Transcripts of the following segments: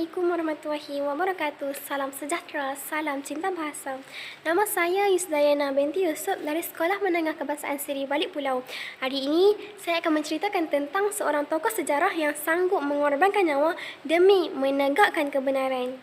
Assalamualaikum warahmatullahi wabarakatuh. Salam sejahtera, salam cinta bahasa. Nama saya Yusdayana binti Yusuf dari Sekolah Menengah Kebahasaan Seri Balik Pulau. Hari ini, saya akan menceritakan tentang seorang tokoh sejarah yang sanggup mengorbankan nyawa demi menegakkan kebenaran.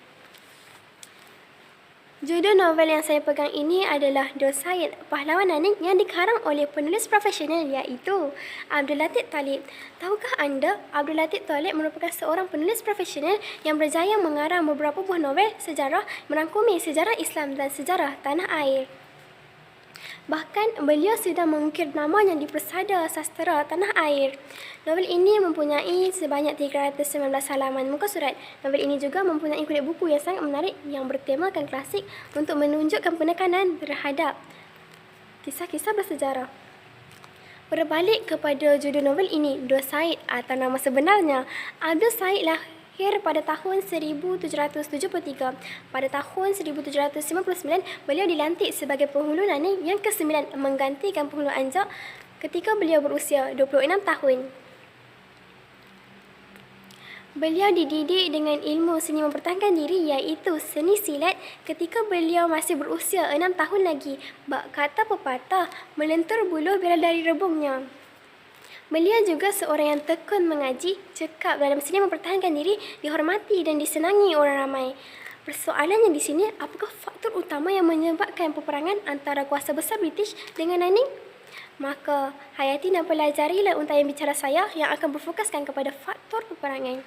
Judul novel yang saya pegang ini adalah Dos Said, Pahlawan Naning yang dikarang oleh penulis profesional iaitu Abdul Latif Talib. Tahukah anda, Abdul Latif Talib merupakan seorang penulis profesional yang berjaya mengarang beberapa buah novel sejarah merangkumi sejarah Islam dan sejarah tanah air. Bahkan, beliau sudah mengukir namanya di Persada Sastera Tanah Air. Novel ini mempunyai sebanyak 319 halaman muka surat. Novel ini juga mempunyai kulit buku yang sangat menarik yang bertemakan klasik untuk menunjukkan penekanan terhadap kisah-kisah bersejarah. Berbalik kepada judul novel ini, Dos Said atau nama sebenarnya, Abdul Said lahir pada tahun 1773. Pada tahun 1759, beliau dilantik sebagai penghulu Naning yang ke-9 menggantikan penghulu Anjak ketika beliau berusia 26 tahun. Beliau dididik dengan ilmu seni mempertahankan diri iaitu seni silat ketika beliau masih berusia 6 tahun lagi. Bak kata pepatah, melentur buluh bila dari rebungnya. Beliau juga seorang yang tekun mengaji, cekap dalam seni mempertahankan diri, dihormati dan disenangi orang ramai. Persoalannya di sini, apakah faktor utama yang menyebabkan peperangan antara kuasa besar British dengan Naning? Maka, hayati dan pelajarilah untayan bicara saya yang akan berfokuskan kepada faktor peperangan.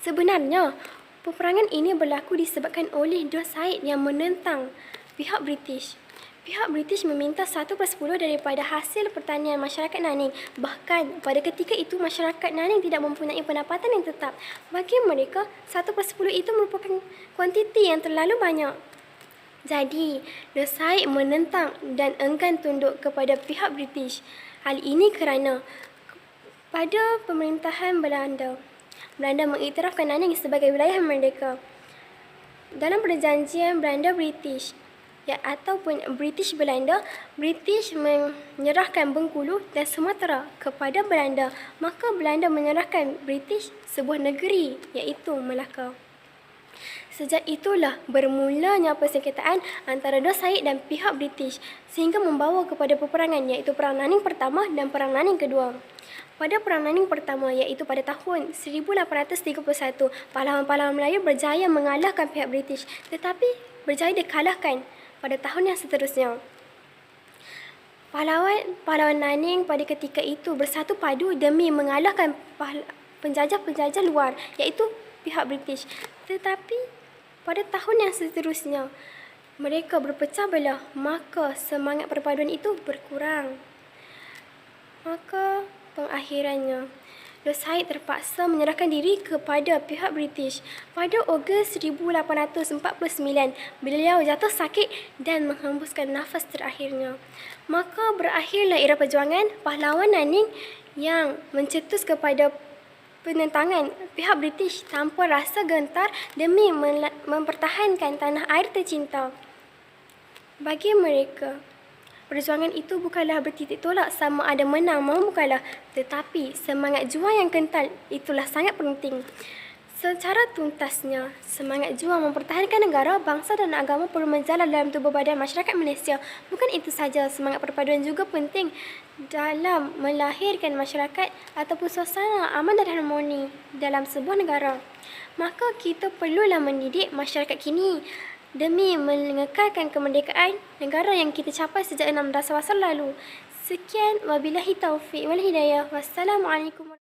Sebenarnya, peperangan ini berlaku disebabkan oleh Dos Said yang menentang pihak British. Pihak British meminta 1/10 daripada hasil pertanian masyarakat Naning. Bahkan, pada ketika itu masyarakat Naning tidak mempunyai pendapatan yang tetap. Bagi mereka, 1/10 itu merupakan kuantiti yang terlalu banyak. Jadi, Dos Said menentang dan enggan tunduk kepada pihak British. Hal ini kerana pada pemerintahan Belanda mengiktirafkan Naning sebagai wilayah merdeka. Dalam perjanjian Belanda-British ataupun British-Belanda, British menyerahkan Bengkulu dan Sumatera kepada Belanda, maka Belanda menyerahkan British sebuah negeri iaitu Melaka. Sejak itulah bermulanya persengketaan antara Dos Said dan pihak British sehingga membawa kepada peperangan iaitu Perang Naning Pertama dan Perang Naning Kedua. Pada Perang Naning Pertama iaitu pada tahun 1831, pahlawan-pahlawan Melayu berjaya mengalahkan pihak British tetapi berjaya dikalahkan pada tahun yang seterusnya. Pahlawan Naning pada ketika itu bersatu padu demi mengalahkan penjajah-penjajah luar iaitu pihak British. Tetapi pada tahun yang seterusnya mereka berpecah belah, maka semangat perpaduan itu berkurang. Maka pengakhirannya Dos Said terpaksa menyerahkan diri kepada pihak British. Pada Ogos 1849, beliau jatuh sakit dan menghembuskan nafas terakhirnya. Maka berakhirlah era perjuangan pahlawan Naning yang mencetus kepada penentangan pihak British tanpa rasa gentar demi mempertahankan tanah air tercinta. Bagi mereka, perjuangan itu bukanlah bertitik tolak sama ada menang maupun kalah, tetapi semangat juang yang kental itulah sangat penting. Secara tuntasnya, semangat juang mempertahankan negara, bangsa dan agama perlu menjalar dalam tubuh badan masyarakat Malaysia. Bukan itu sahaja, semangat perpaduan juga penting dalam melahirkan masyarakat ataupun suasana aman dan harmoni dalam sebuah negara. Maka kita perlulah mendidik masyarakat kini demi mengekalkan kemerdekaan negara yang kita capai sejak 16 tahun lalu. Sekian, wabillahi taufiq wal hidayah. Wassalamualaikum.